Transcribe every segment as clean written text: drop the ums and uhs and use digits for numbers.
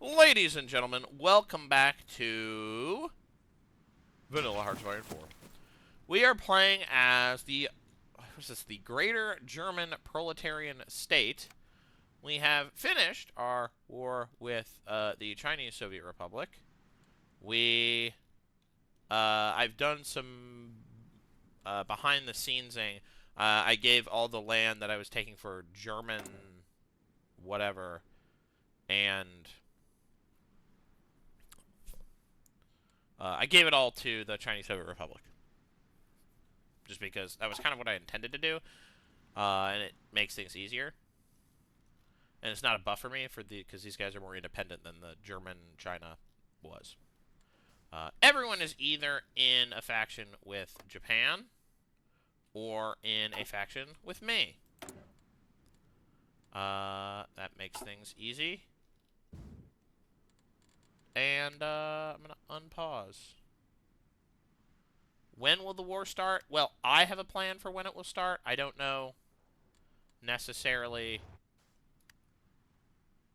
Ladies and gentlemen, welcome back to Vanilla Hearts Volume 4. We are playing as the Greater German Proletarian State. We have finished our war with the Chinese Soviet Republic. I've done some behind the scenesing. I gave all the land that I was taking for German whatever, and I gave it all to the Chinese Soviet Republic. Just because that was kind of what I intended to do. And it makes things easier. And it's not a buff for me because these guys are more independent than the German China was. Everyone is either in a faction with Japan or in a faction with me. That makes things easy. And I'm going to unpause. When will the war start? Well, I have a plan for when it will start. I don't know necessarily,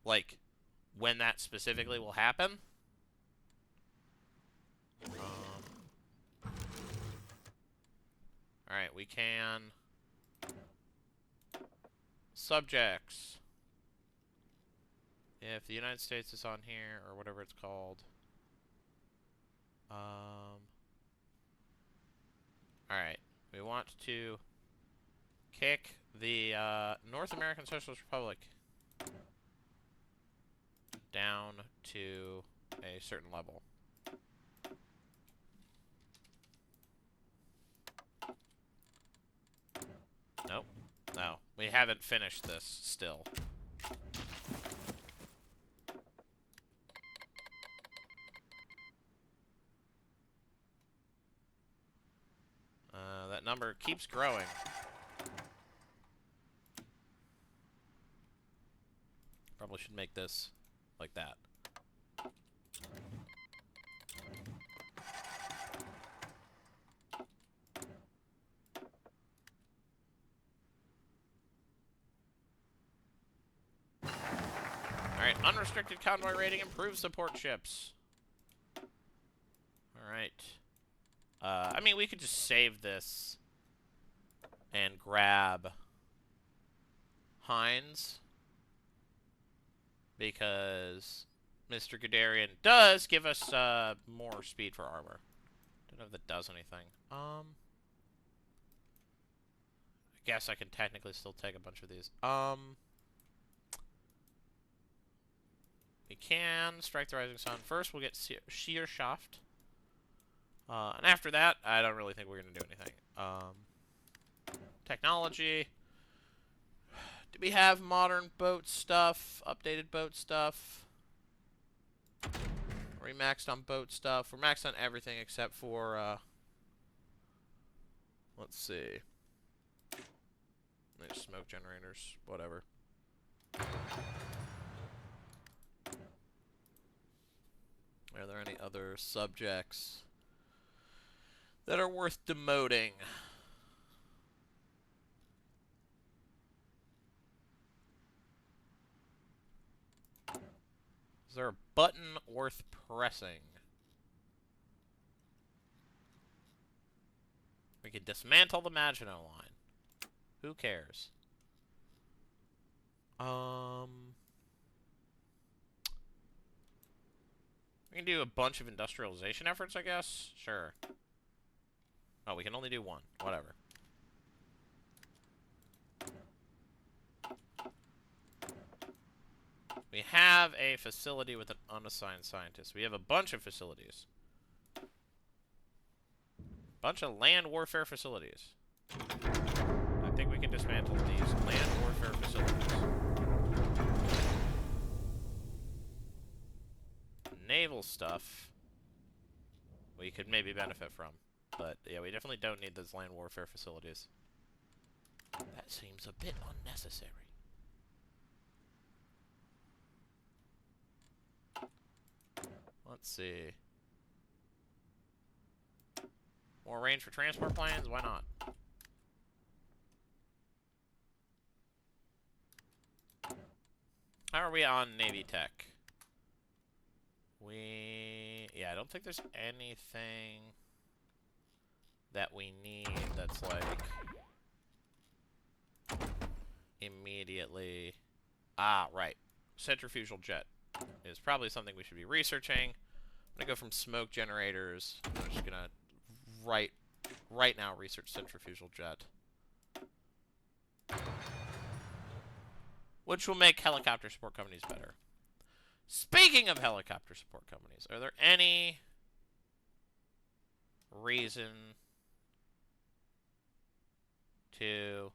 like, when that specifically will happen. Alright, we can... Subjects. If the United States is on here, or whatever it's called. Alright, we want to kick the North American Socialist Republic down to a certain level. Nope. No, we haven't finished this still. That number keeps growing. Probably should make this like that. Alright, unrestricted convoy rating improves support ships. Alright. I mean, we could just save this and grab Heinz, because Mr. Guderian does give us more speed for armor. Don't know if that does anything. I guess I can technically still take a bunch of these. We can strike the Rising Sun. First, we'll get Shearshaft. And after that, I don't really think we're going to do anything. Technology. Do we have modern boat stuff? Updated boat stuff? Are we maxed on boat stuff? We're maxed on everything except for, let's see. There's smoke generators. Whatever. Are there any other subjects that are worth demoting? Is there a button worth pressing? We can dismantle the Maginot Line. Who cares? We can do a bunch of industrialization efforts, I guess? Sure. Oh, we can only do one. Whatever. We have a facility with an unassigned scientist. We have a bunch of facilities. Bunch of land warfare facilities. I think we can dismantle these land warfare facilities. Naval stuff we could maybe benefit from. But, yeah, we definitely don't need those land warfare facilities. That seems a bit unnecessary. Let's see. More range for transport planes? Why not? How are we on Navy Tech? Yeah, I don't think there's anything that we need that's like immediately. Ah, right. Centrifugal jet is probably something we should be researching. I'm gonna go from smoke generators. I'm just gonna right now research centrifugal jet, which will make helicopter support companies better. Speaking of helicopter support companies, are there any reason to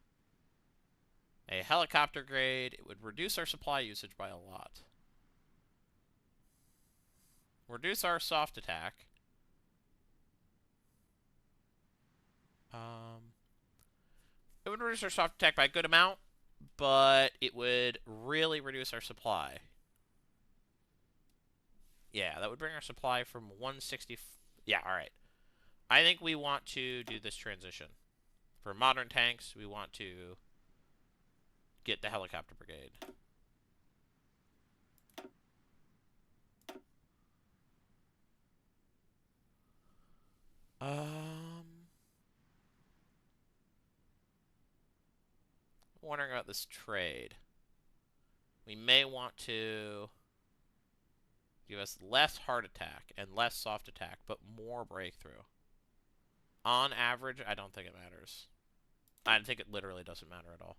a helicopter grade? It would reduce our supply usage by a lot. Reduce our soft attack. It would reduce our soft attack by a good amount, but it would really reduce our supply. Yeah, that would bring our supply from 160. Yeah, alright. I think we want to do this transition. For modern tanks, we want to get the helicopter brigade. Wondering about this trade. We may want to give us less hard attack and less soft attack, but more breakthrough. On average, I don't think it matters. I think it literally doesn't matter at all.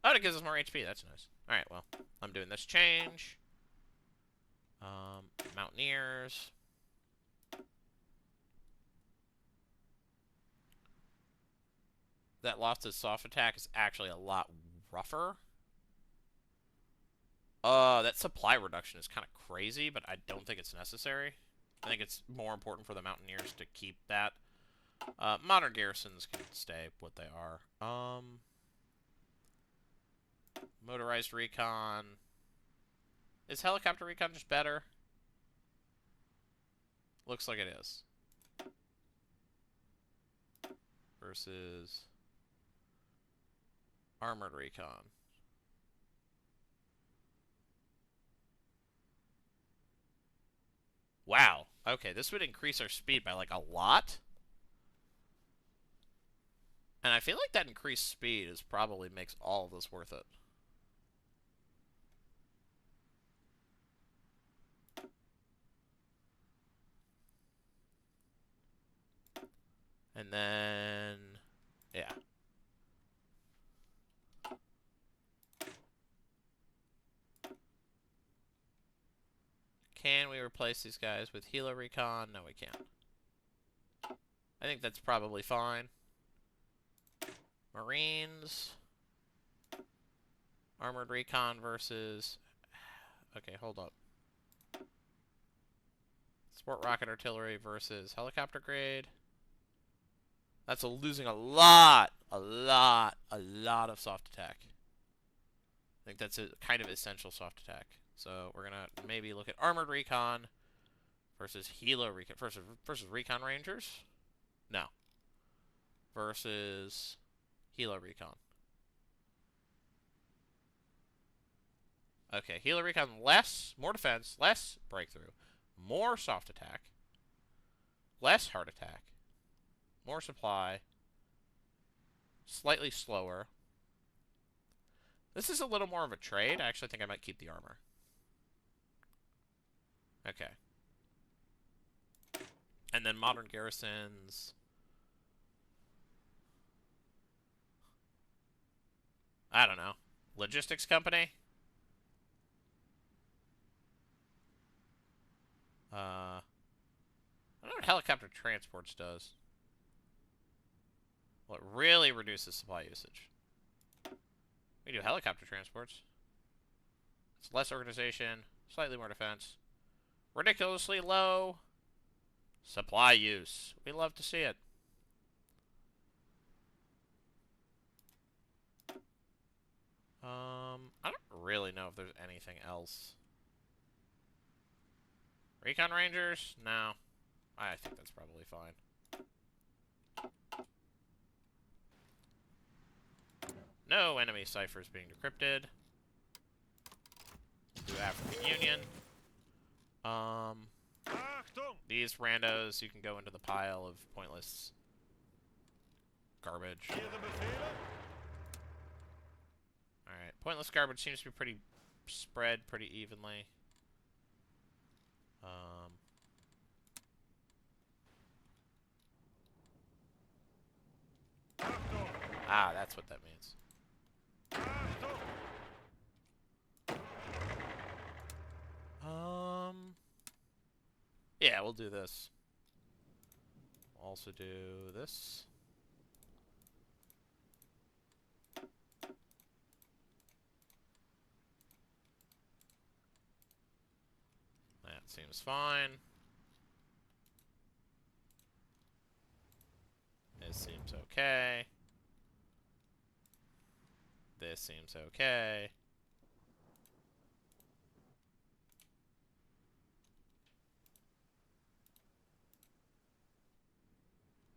Oh, it gives us more HP. That's nice. Alright, well, I'm doing this change. Mountaineers. That lost his soft attack is actually a lot rougher. That supply reduction is kind of crazy, but I don't think it's necessary. I think it's more important for the Mountaineers to keep that. Modern garrisons can stay what they are. Motorized recon. Is helicopter recon just better? Looks like it is. Versus armored recon. Wow. Okay, this would increase our speed by like a lot. And I feel like that increased speed is probably makes all of this worth it. And then, yeah. Can we replace these guys with Helo Recon? No, we can't. I think that's probably fine. Marines. Armored Recon versus... Okay, hold up. Sport Rocket Artillery versus Helicopter Grade. That's losing a lot of soft attack. I think that's a kind of essential soft attack. So we're gonna maybe look at Armored Recon versus Helo Recon versus Recon Rangers. No. Versus Helo Recon. Okay, Helo Recon more defense, less breakthrough, more soft attack, less hard attack, more supply, slightly slower. This is a little more of a trade. I actually think I might keep the armor. Okay. And then modern garrisons. I don't know. Logistics company? I don't know what helicopter transports does. Well, it really reduces supply usage. We do helicopter transports. It's less organization, slightly more defense. Ridiculously low supply use. We love to see it. I don't really know if there's anything else. Recon Rangers? No. I think that's probably fine. No enemy ciphers being decrypted. Do African Union. Achtung! These randos, you can go into the pile of pointless garbage. Ihre Befehle? Alright, pointless garbage seems to be pretty spread pretty evenly. Achtung! Ah, that's what that means. Achtung! Yeah, we'll do this. Also do this. That seems fine. This seems okay. This seems okay.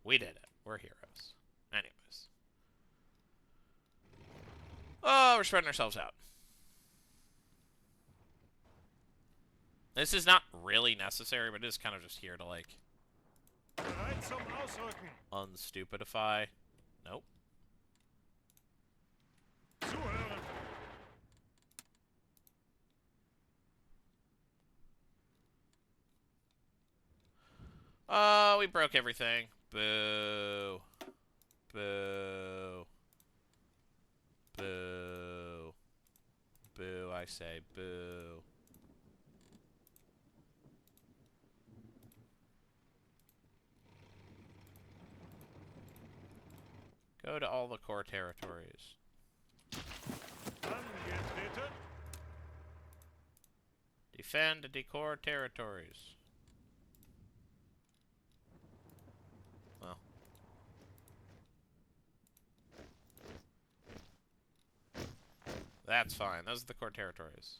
We did it. We're heroes. Anyways. Oh, we're spreading ourselves out. This is not really necessary, but it is kind of just here to, like, Bereit zum Ausrücken! unstupidify. Nope. Zuhören! We broke everything. Boo. Boo. Boo. Boo, I say boo. Go to all the core territories. Angetreten! Defend the core territories. Well. That's fine. Those are the core territories.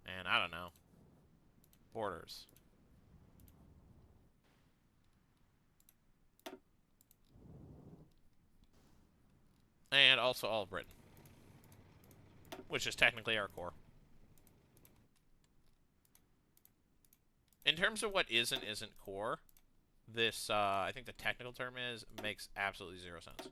And I don't know. Borders. And also all of Britain. Which is technically our core. In terms of what is and isn't core, this, I think the technical term is, makes absolutely zero sense.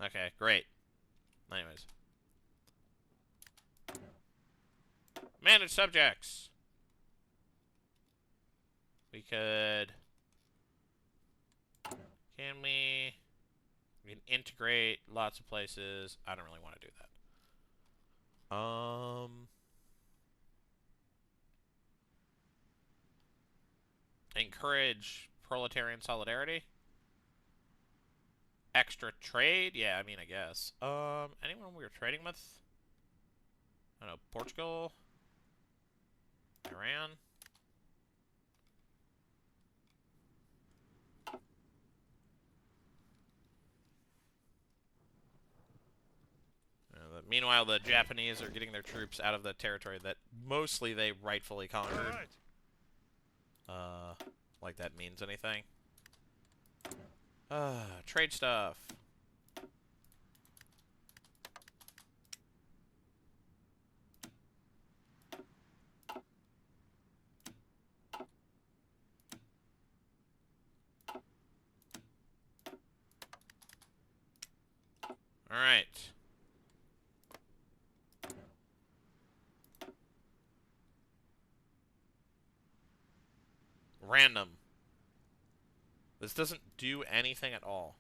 Okay, great. Anyways. Manage subjects. We could... Can we... We can integrate lots of places. I don't really want to do that. Encourage proletarian solidarity. Extra trade? Yeah, I mean, I guess. Anyone we were trading with? I don't know, Portugal? Iran? Meanwhile, the Japanese are getting their troops out of the territory that mostly they rightfully conquered. Like that means anything. Trade stuff. Alright. Random. This doesn't do anything at all.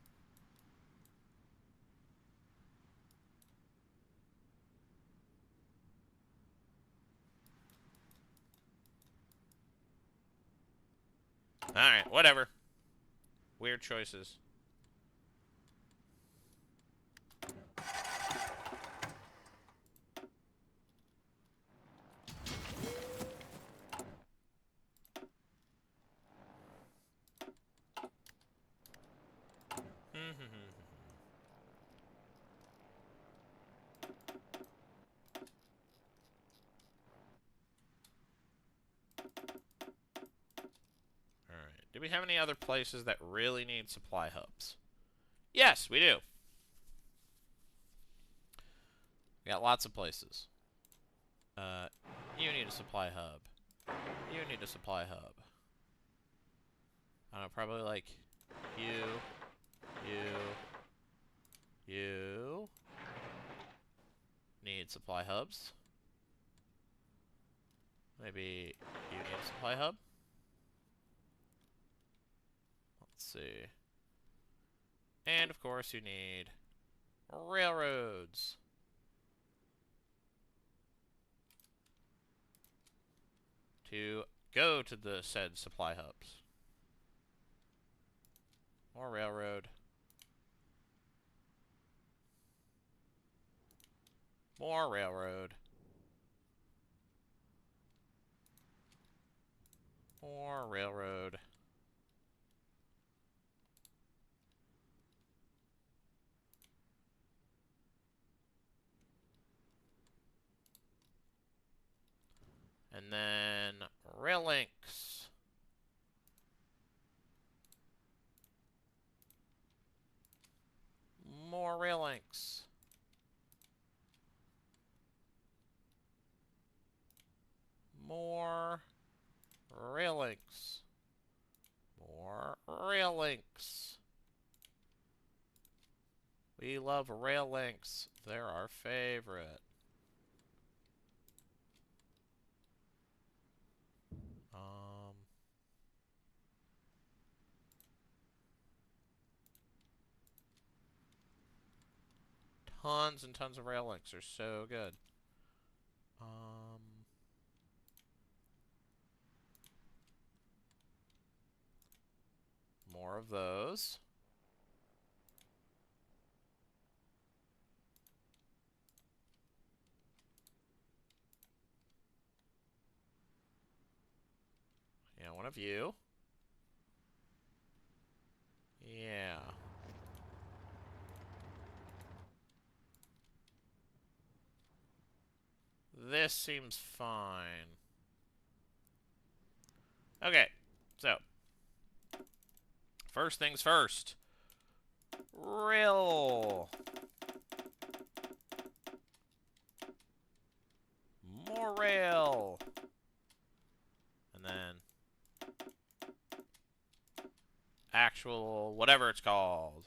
Alright, whatever. Weird choices. Do we have any other places that really need supply hubs? Yes, we do. We got lots of places. You need a supply hub. You need a supply hub. I don't know, probably like you. Need supply hubs. Maybe you need a supply hub. Let's see. And of course you need railroads. To go to the said supply hubs. More railroad. More railroad. More railroad. And then rail links. More rail links. More rail links. More rail links. We love rail links. They're our favorite. Tons and tons of rail links are so good. More of those. Yeah, one of you. Yeah. This seems fine. Okay, so. First things first. Rail. More rail. And then actual whatever it's called.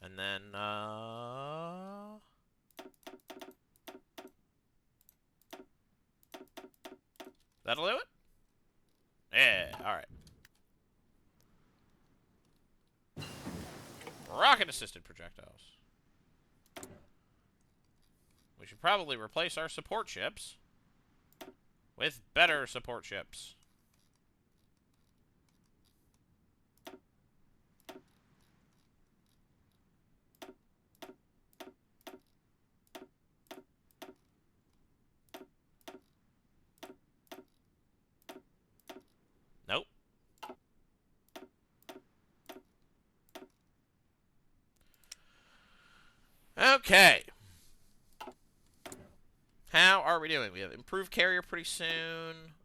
And then that'll do it? Yeah, alright. Rocket-assisted projectiles. We should probably replace our support ships with better support ships. Nope. Okay. How are we doing? We have improved carrier pretty soon.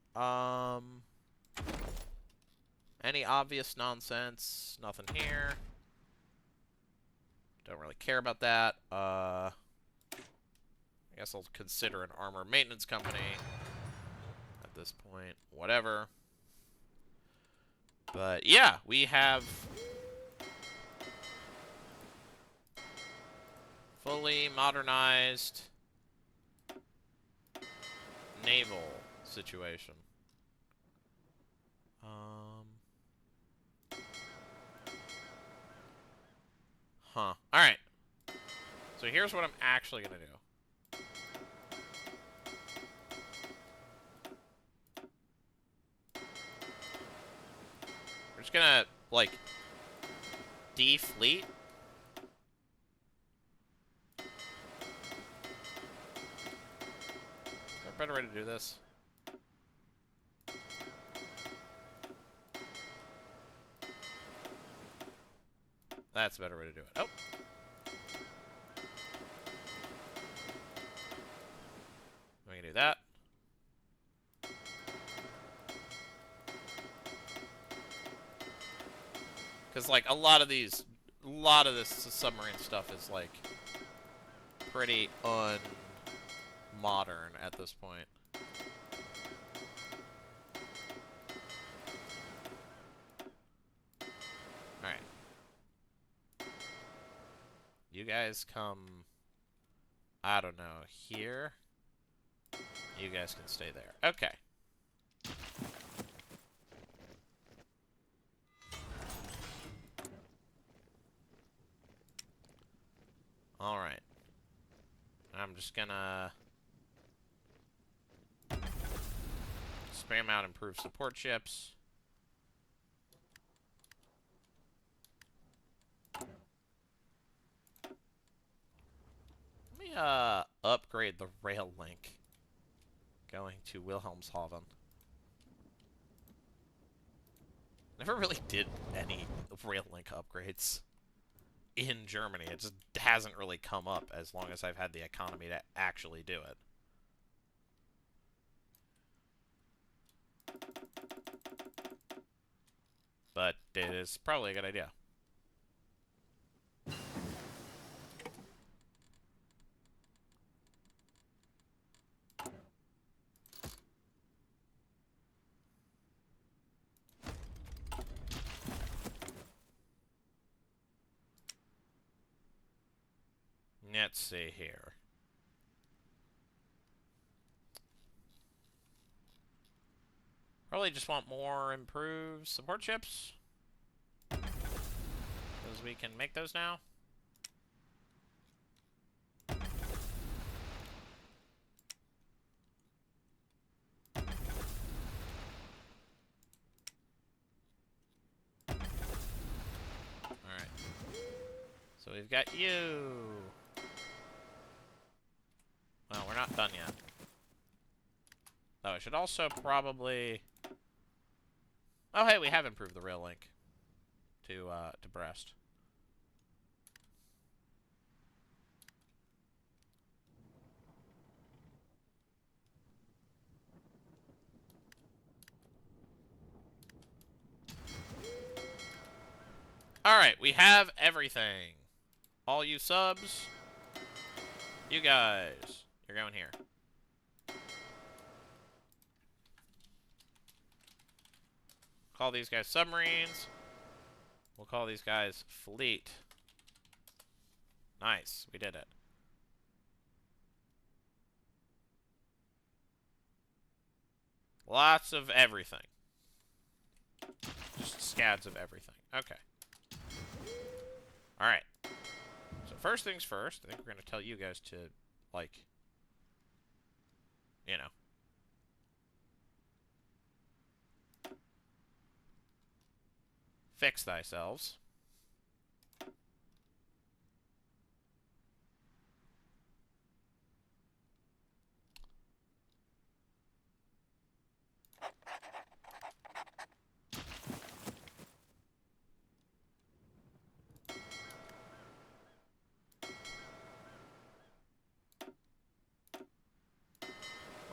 Any obvious nonsense? Nothing here. Don't really care about that. I guess I'll consider an armor maintenance company at this point. Whatever. But yeah, we have fully modernized naval situation. Alright. So here's what I'm actually gonna do. We're just gonna, like, defleet. Is there a better way to do this? That's a better way to do it. Oh. We can do that. Because, like, a lot of this submarine stuff is, like, pretty unmodern at this point. Alright. You guys come, I don't know, here? You guys can stay there. Okay. Alright. I'm just gonna spam out improved support ships. Let me upgrade the rail link going to Wilhelmshaven. Never really did any rail link upgrades in Germany. It just hasn't really come up as long as I've had the economy to actually do it. But it is probably a good idea. Let's see here. Probably just want more improved support ships. Because we can make those now. Alright. So we've got you. Well, we're not done yet. Oh, I should also probably... Oh, hey, we have improved the rail link to Brest. Alright, we have everything. All you subs, you guys, you're going here. Call these guys submarines. We'll call these guys fleet. Nice, we did it. Lots of everything. Just scads of everything. Okay. Alright. So first things first, I think we're going to tell you guys to, like, you know. Fix thyselves.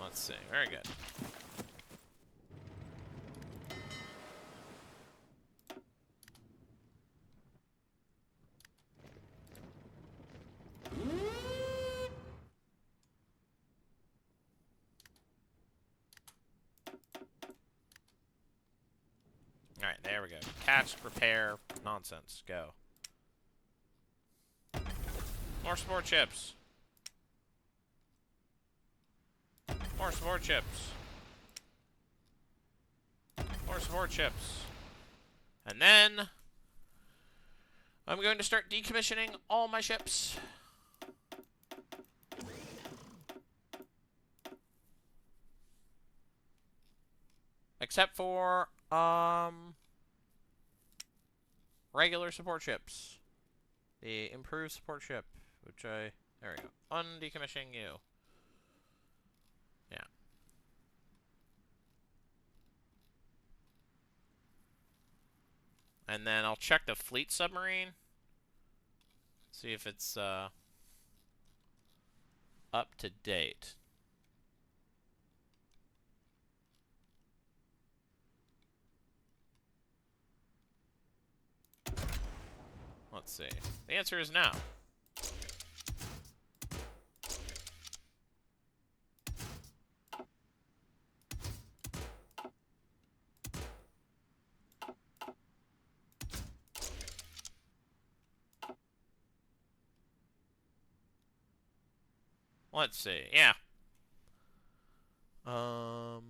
Let's see. Very good. Alright, there we go. Catch, repair, nonsense. Go. More support chips. More support chips. More support chips. And then I'm going to start decommissioning all my ships. Except for regular support ships. The improved support ship, which there we go. Undecommissioning you. Yeah. And then I'll check the fleet submarine. See if it's up to date. Let's see. The answer is no. Let's see. Yeah. And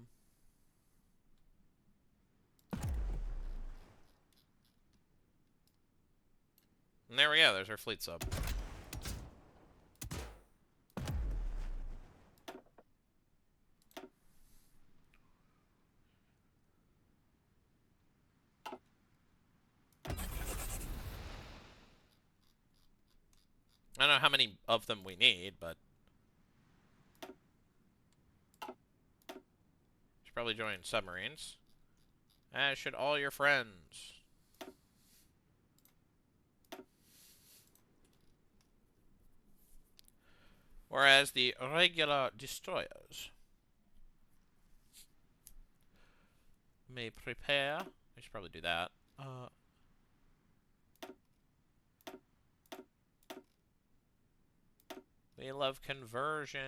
there we go. There's our fleet sub. I don't know how many of them we need, but should probably join submarines. As should all your friends. Whereas the regular destroyers may prepare. I should probably do that. We love conversions.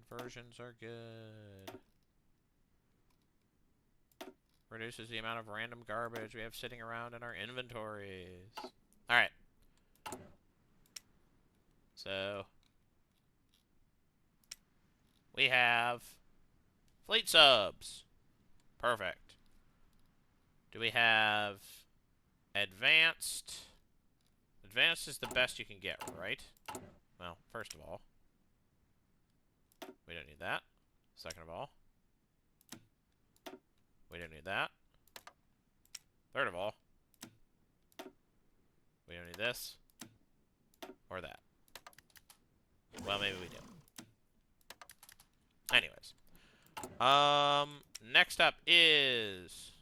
Conversions are good. Reduces the amount of random garbage we have sitting around in our inventories. Alright. So, we have fleet subs. Perfect. Do we have advanced? Advanced is the best you can get, right? Well, first of all, we don't need that. Second of all, we don't need that. Third of all, we don't need this or that. Well, maybe we do. Anyways. Next up is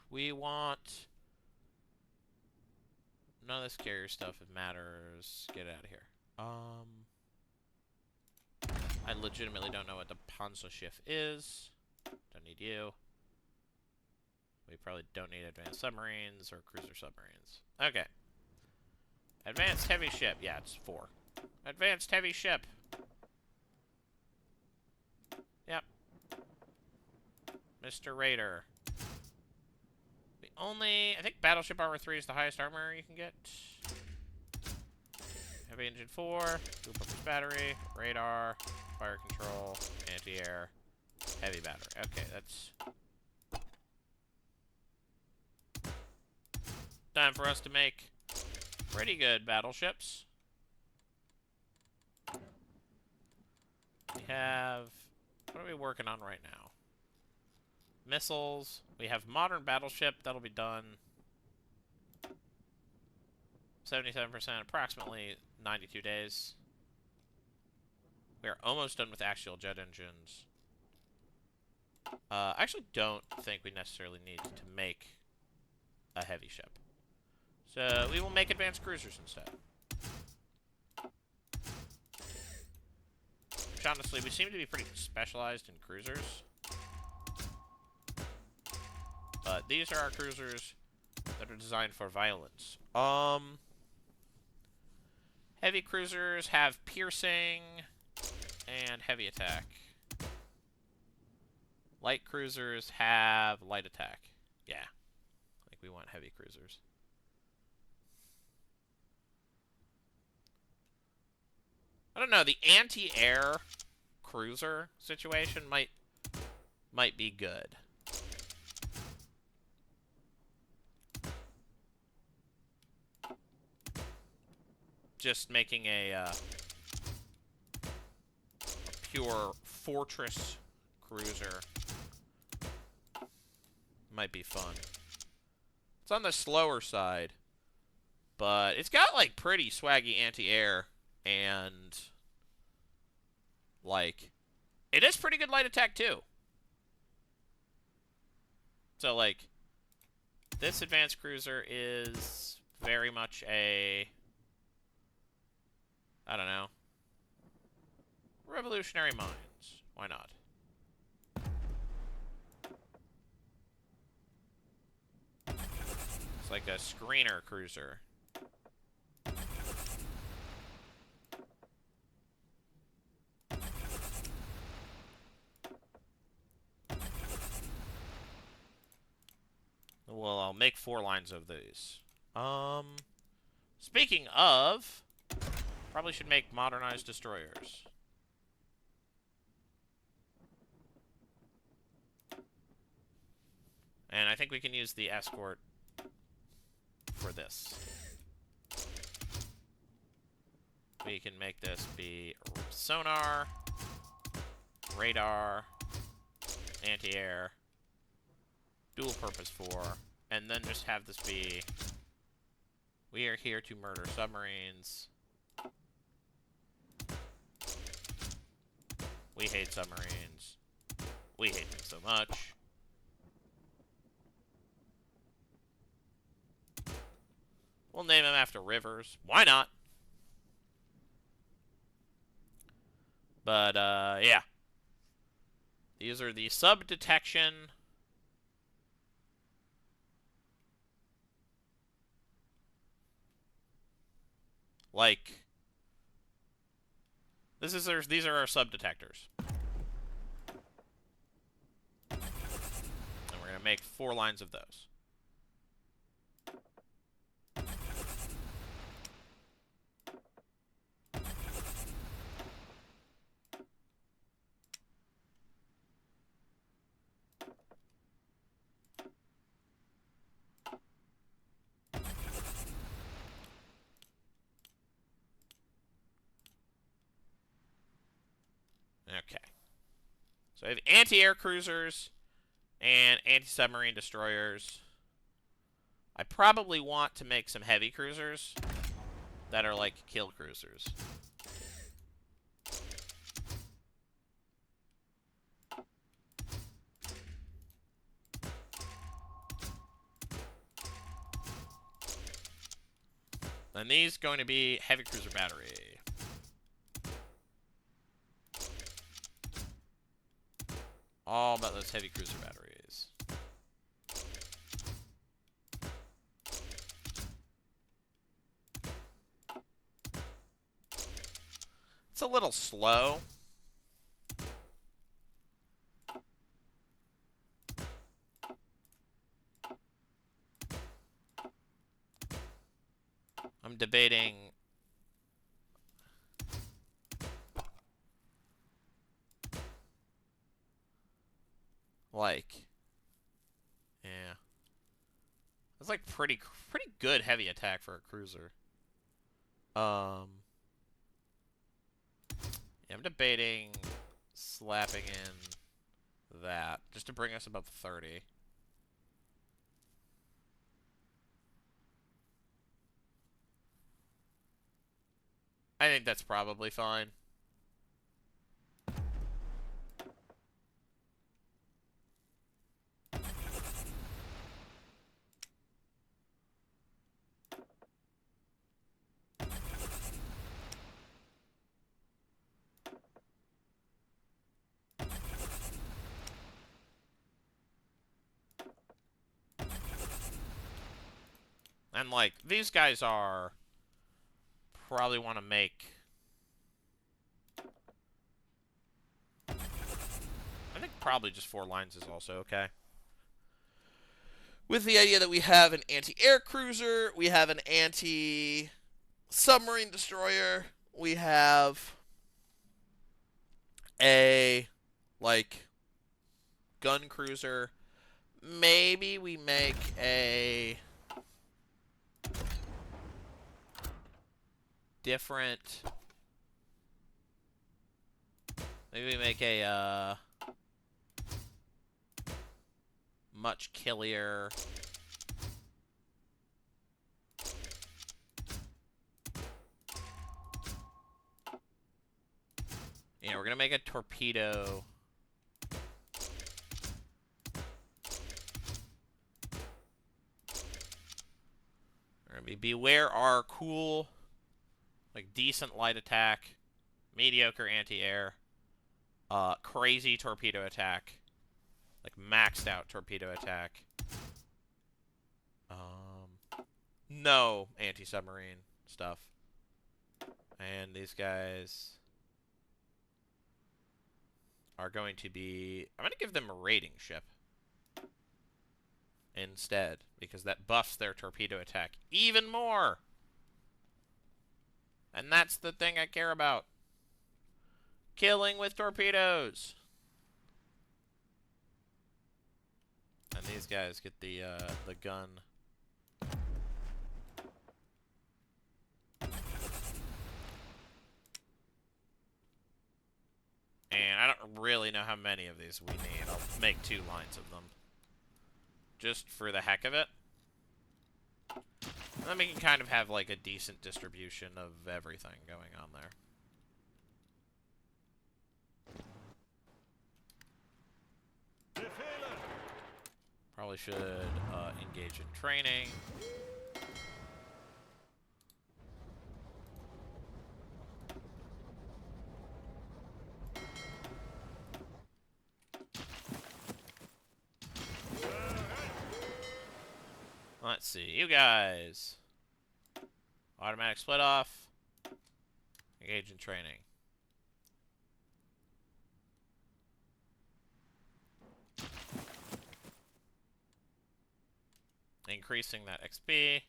we want none of this carrier stuff. It matters. Get it out of here. I legitimately don't know what the Panzerschiff is. Don't need you. We probably don't need advanced submarines or cruiser submarines. Okay. Advanced heavy ship. Yeah, it's 4. Advanced heavy ship. Yep. Mr. Raider. I think Battleship Armor 3 is the highest armor you can get. Heavy engine 4, dual purpose battery, radar, fire control, anti-air, heavy battery. Okay, that's time for us to make pretty good battleships. We have, what are we working on right now? Missiles. We have modern battleship. That'll be done 77%, approximately 92 days. We are almost done with axial jet engines. I actually don't think we necessarily need to make a heavy ship. So we will make advanced cruisers instead. Which honestly, we seem to be pretty specialized in cruisers. But these are our cruisers that are designed for violence. Heavy cruisers have piercing and heavy attack. Light cruisers have light attack. Yeah. I think we want heavy cruisers. I don't know, the anti-air cruiser situation might be good. Just making a pure fortress cruiser might be fun. It's on the slower side, but it's got like pretty swaggy anti-air and like it is pretty good light attack too. So like this advanced cruiser is very much a, I don't know, revolutionary minds. Why not? It's like a screener cruiser. Well, I'll make 4 lines of these. Speaking of, probably should make modernized destroyers. And I think we can use the escort for this. We can make this be sonar, radar, anti-air, dual purpose 4, and then just have this be, we are here to murder submarines. We hate submarines. We hate them so much. We'll name them after rivers. Why not? But, yeah. These are the sub-detection. Like, these are our sub-detectors. And we're going to make 4 lines of those. Okay. So I have anti-air cruisers and anti-submarine destroyers. I probably want to make some heavy cruisers that are like kill cruisers. And these going to be heavy cruiser battery. All about those heavy cruiser batteries. It's a little slow. I'm debating like, yeah. It's like pretty good heavy attack for a cruiser. Yeah, I'm debating slapping in that just to bring us above 30. I think that's probably fine. And, like, these guys are... probably want to make... I think probably just 4 lines is also okay. With the idea that we have an anti-air cruiser, we have an anti-submarine destroyer, we have a, like, gun cruiser. Maybe we make a different... Maybe we make a, much killier... Yeah, we're gonna make a torpedo... I mean, beware our cool, like, decent light attack, mediocre anti-air, crazy torpedo attack, like, maxed out torpedo attack, no anti-submarine stuff. And these guys are going to be... I'm going to give them a raiding ship instead, because that buffs their torpedo attack even more. And that's the thing I care about. Killing with torpedoes. And these guys get the gun. And I don't really know how many of these we need. I'll make 2 lines of them. Just for the heck of it. And then we can kind of have like a decent distribution of everything going on there. Probably should engage in training. Let's see, you guys. Automatic split off. Engage in training. Increasing that XP.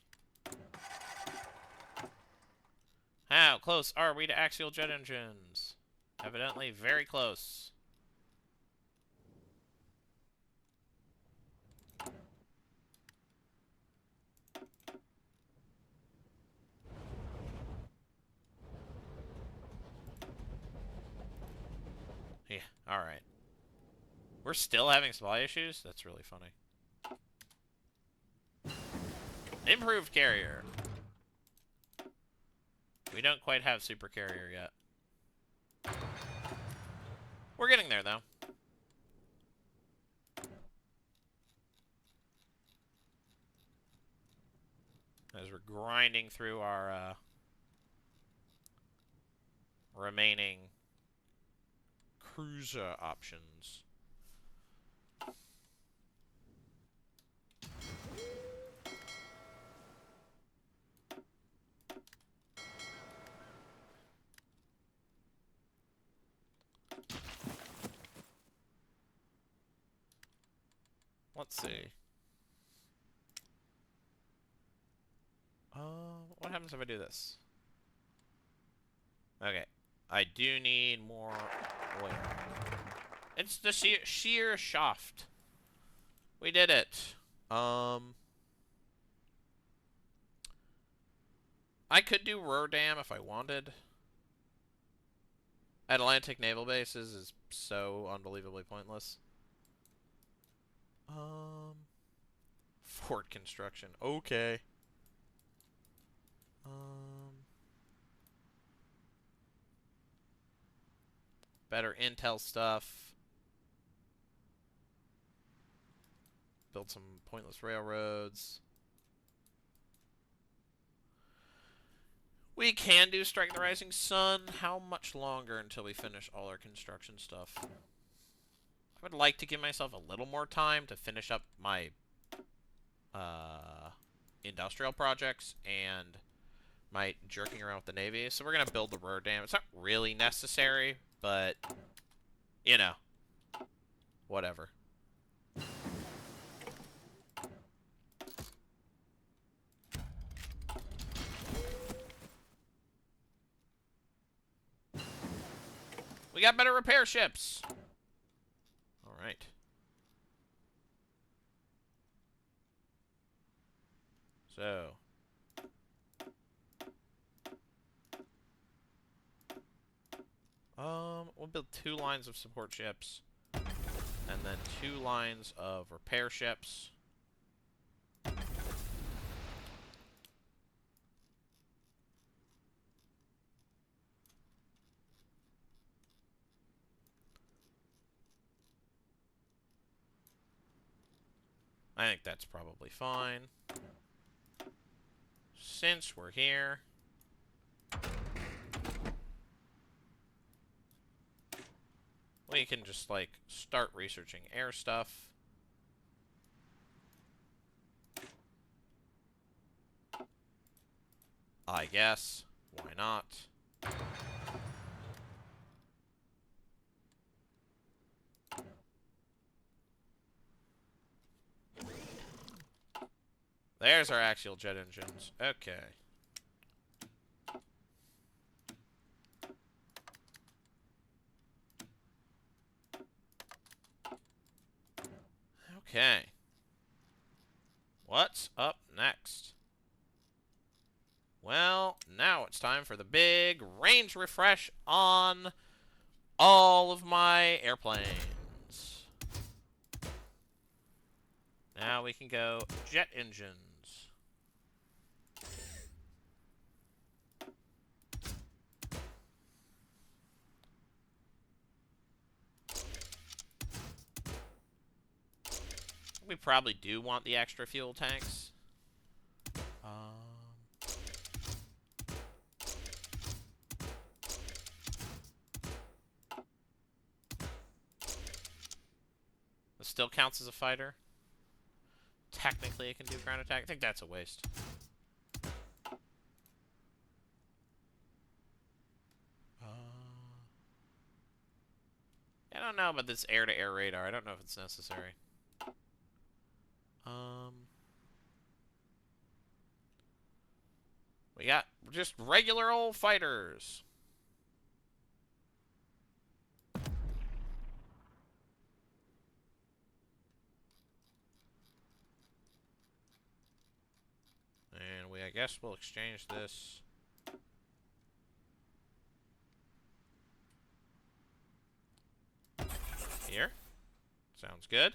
How close are we to axial jet engines? Evidently very close. Yeah, alright. We're still having supply issues? That's really funny. Improved carrier. We don't quite have super carrier yet. We're getting there, though. As we're grinding through our remaining cruiser options. Let's see. What happens if I do this? Okay. I do need more oil. It's the sheer shaft. We did it. I could do Rotterdam if I wanted. Atlantic naval bases is so unbelievably pointless. Fort construction. Okay. Better intel stuff. Build some pointless railroads. We can do Strike the Rising Sun. How much longer until we finish all our construction stuff? I would like to give myself a little more time to finish up my industrial projects and my jerking around with the Navy. So we're going to build the Rotterdam. It's not really necessary, but, you know, whatever. We got better repair ships. All right. So. We'll build 2 lines of support ships. And then 2 lines of repair ships. I think that's probably fine. since we're here, we can just, like, start researching air stuff. I guess. Why not? There's our axial jet engines. Okay. Okay. What's up next? Well, now it's time for the big range refresh on all of my airplanes. Now we can go jet engines. We probably do want the extra fuel tanks. This still counts as a fighter. Technically, it can do ground attack. I think that's a waste. I don't know about this air-to-air radar. I don't know if it's necessary. We got just regular old fighters. And I guess we'll exchange this. Here. Sounds good.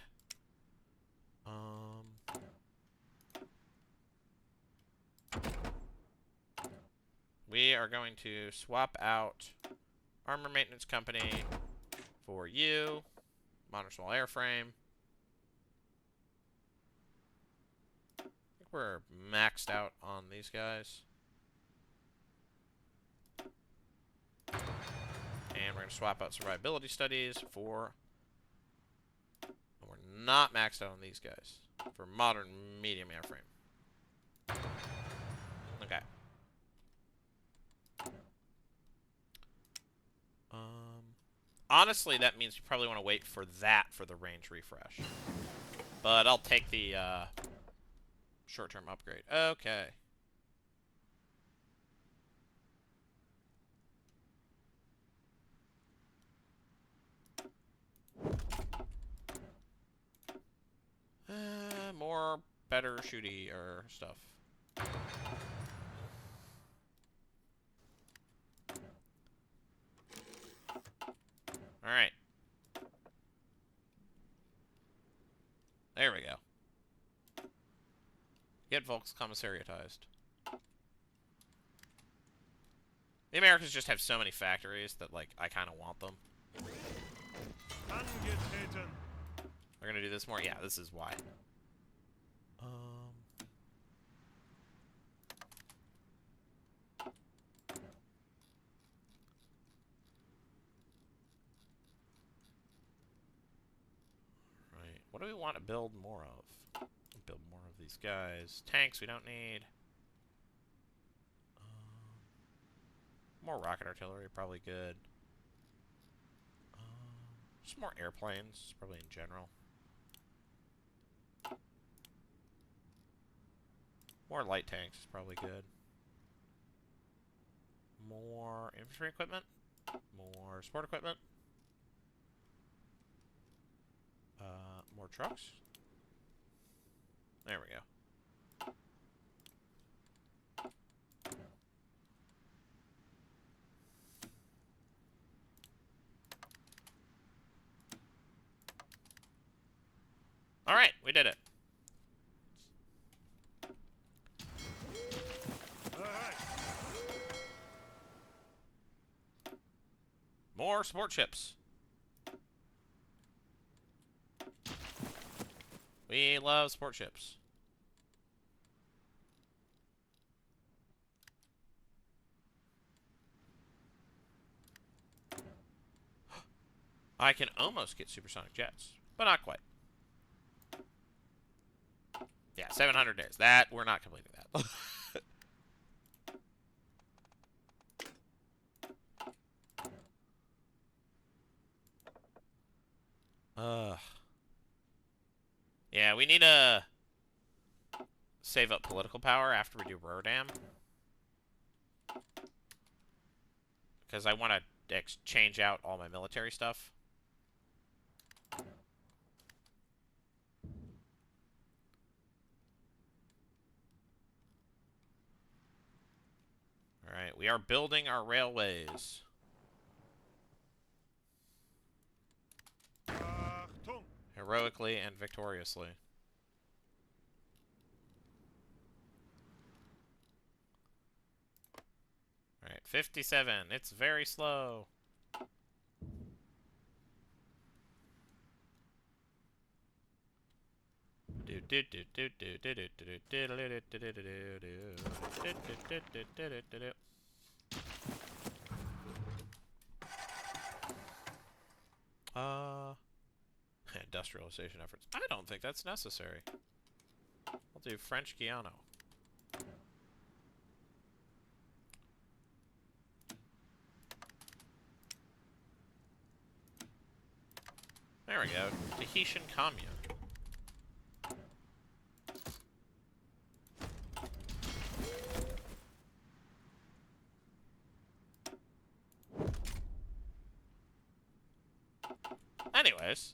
We are going to swap out Armor Maintenance Company for you. Modern Small Airframe. I think we're maxed out on these guys. And we're going to swap out Survivability Studies for... We're not maxed out on these guys. For Modern Medium Airframe. Okay. Honestly, that means you probably want to wait for that for the range refresh. But I'll take the short-term upgrade. Okay. More better shooty or stuff. Alright. There we go. Get Volks commissariatized. The Americans just have so many factories that, like, I kind of want them. Angetreten. We're gonna do this more? Yeah, this is why. Right. What do we want to build more of? Build more of these guys. Tanks we don't need. More rocket artillery, probably good. Just more airplanes, probably in general. More light tanks is probably good. More infantry equipment. More support equipment. More trucks. There we go. All right, we did it. All right. More support ships. We love support ships. I can almost get supersonic jets, but not quite. Yeah, 700 days. That, we're not completing that. Yeah, we need to save up political power after we do Rotterdam. Because I want to change out all my military stuff. Alright, we are building our railways. Achtung! Heroically and victoriously. Alright, 57. It's very slow. Industrialization efforts. I don't think that's necessary. I'll do French Guiana. There we go. Tahitian commune. Anyways.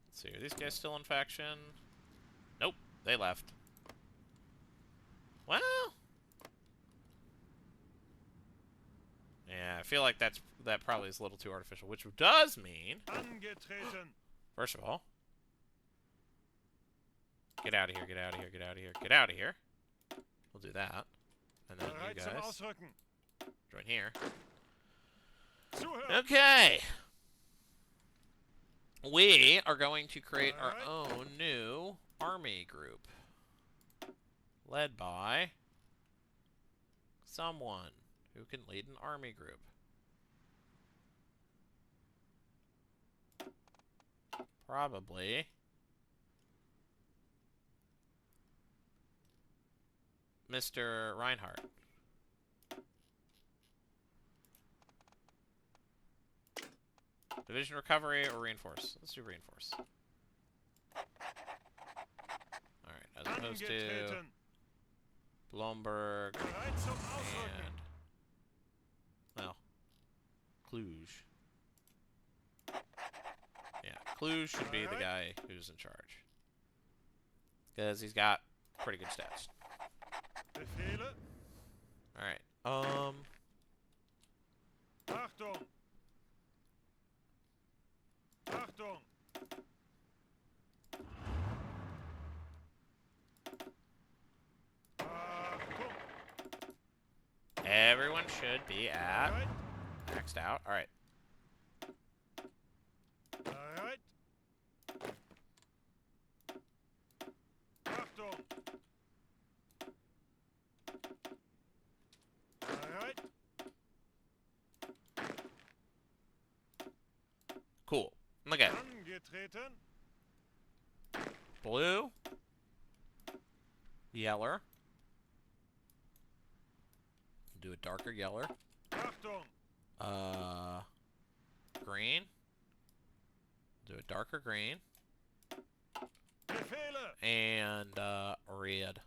Let's see, are these guys still in faction? Nope, they left. Well... yeah, I feel like that probably is a little too artificial, which does mean... Angetreten! First of all... get out of here, get out of here, get out of here, get out of here. We'll do that. And then you Bereit zum guys Ausrücken! join here. Zuhören! Okay! We are going to create our own new army group. Led by someone who can lead an army group. Probably Mr. Reinhardt. Division recovery or reinforce? Let's do reinforce. Alright, as opposed to Angetreten! Blomberg Bereit zum Ausrücken! and, well, Cluj. Yeah, Cluj should be the guy who's in charge. Because he's got pretty good stats. Befehle! Alright, Achtung! Achtung! Achtung! everyone should be at Bereit! maxed out. Alright, Bereit! Achtung! Bereit! cool. Look at it. Angetreten! Blue. Yeller. Do a darker yeller. Achtung! Green. Do a darker green. Befehle! And, red.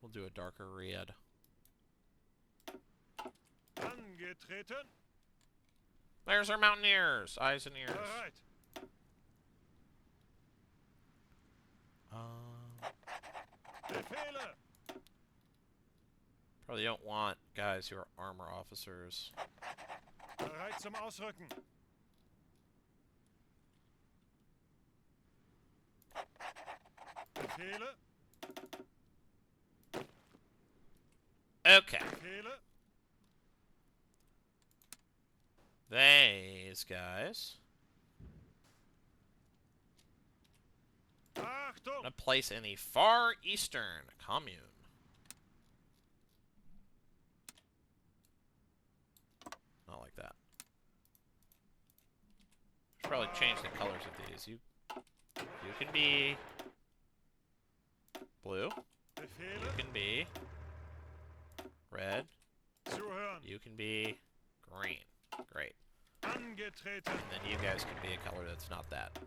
We'll do a darker red. Angetreten! There's our mountaineers. Eyes and ears. Bereit! Befehle! Probably don't want guys who are armor officers. Bereit zum Ausrücken! Befehle! Okay. Befehle! These guys A place in the Far Eastern Commune. Not like that. Should probably change the colors of these. You can be blue. Befehle. You can be red. Zuhören. You can be green. Great. Angetreten. And then you guys can be a color that's not that.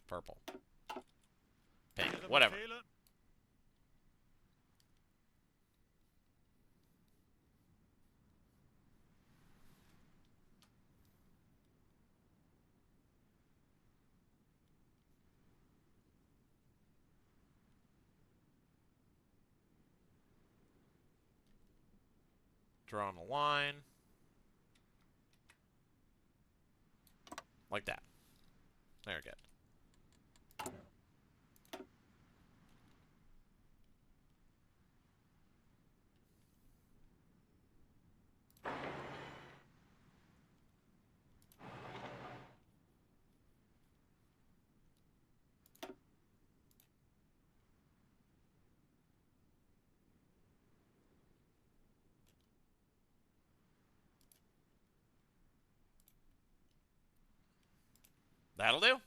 Purple. Pink. Ihre Whatever. Befehle. Drawing a line. Like that. Very good. That'll do.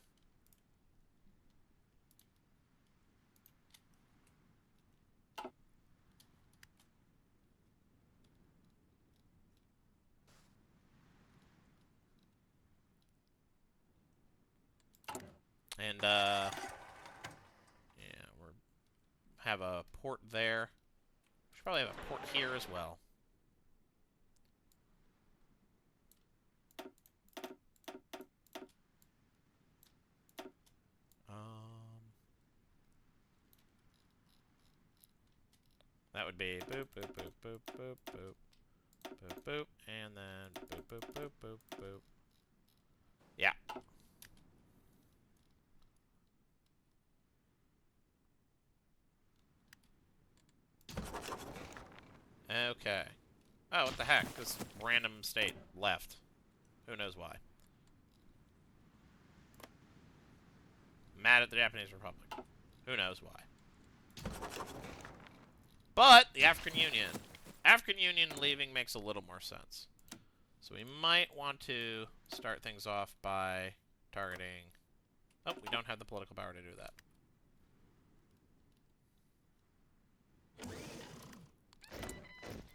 And, yeah, have a port there. Should probably have a port here as well. That would be boop, boop, boop, boop, boop, boop, boop, boop, and then boop, boop, boop, boop, boop. Yeah. Okay. Oh, what the heck? This random state left. Who knows why? Mad at the Japanese Republic. Who knows why? But the African Union. African Union leaving makes a little more sense. So we might want to start things off by targeting... Oh, we don't have the political power to do that.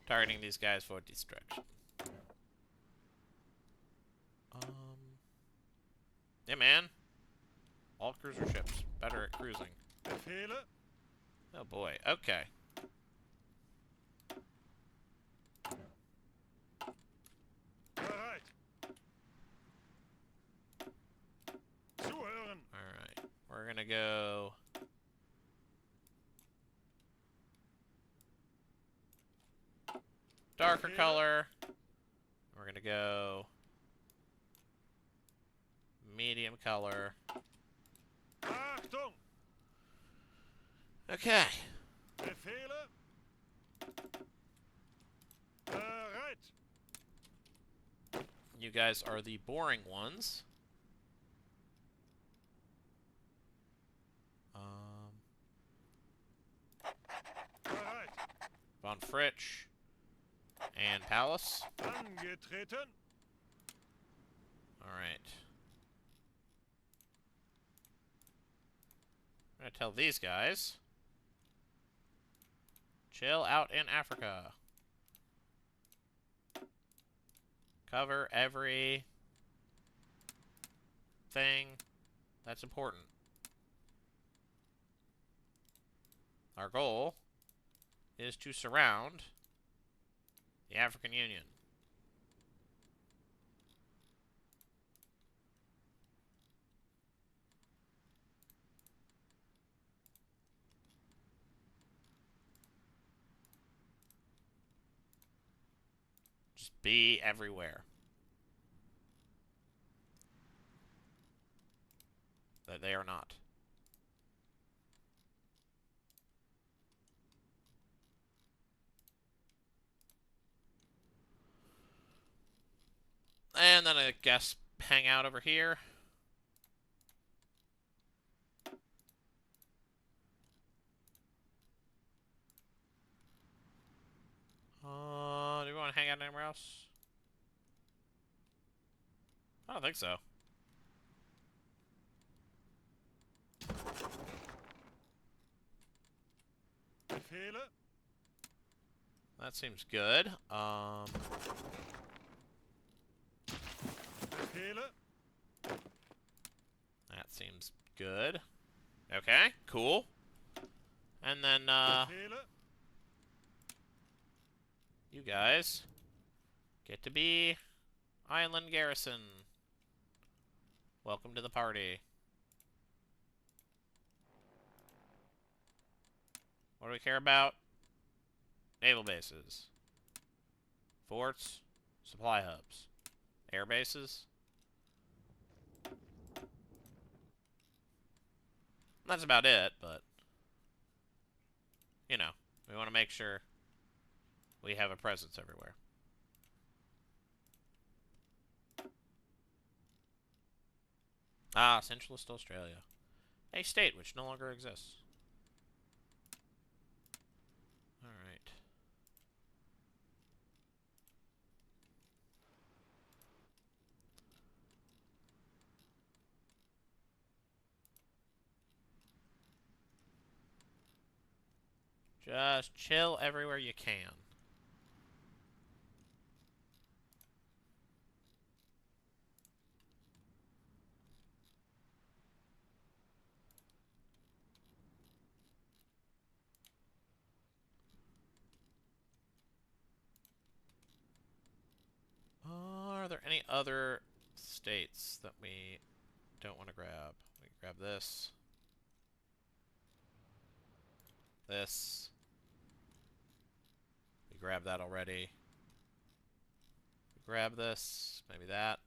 Targeting these guys for destruction. Yeah, man. All cruiser ships. Better at cruising. Befehle. Oh boy. Okay. Bereit. Zuhören. Alright. We're gonna go... darker color. We're gonna go... medium color. Achtung. Okay. Befehle. Bereit. You guys are the boring ones. Bereit. Von Fritsch and Palace. Angetreten. Alright. I'm gonna tell these guys. Chill out in Africa. Cover every thing that's important. Our goal is to surround the African Union. Just be everywhere. That they are not. And then I guess hang out over here. hang out anywhere else? I don't think so. Befehle. That seems good. Befehle. That seems good. Okay, cool. And then, Befehle. you guys get to be Island Garrison. Welcome to the party. What do we care about? Naval bases. Forts. Supply hubs. Air bases. That's about it, but, you know, we want to make sure we have a presence everywhere. Ah, Centralist Australia. A state which no longer exists. Alright. Just chill everywhere you can. Are there any other states that we don't want to grab? We can grab this. This. We grabbed that already. We grab this. Maybe that.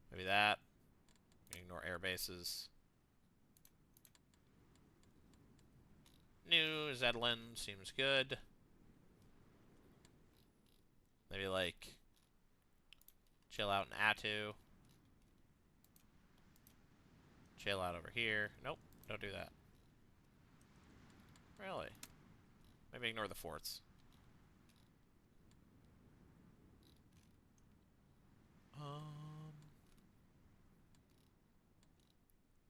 Maybe that. Ignore air bases. New Zetland seems good. Maybe like chill out in Attu. Chill out over here. Nope, don't do that. Really? Maybe ignore the forts.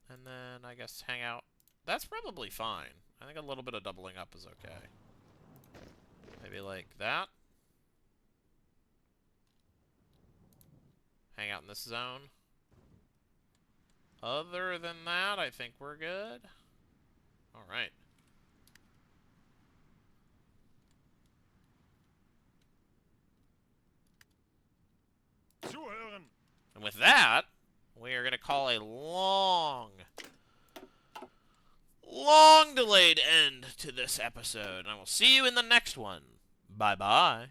And then I guess hang out. That's probably fine. I think a little bit of doubling up is okay. Maybe like that. Hang out in this zone. Other than that, I think we're good. Alright. Zuhören. And with that, we are going to call a long delayed end to this episode. And I will see you in the next one. Bye-bye.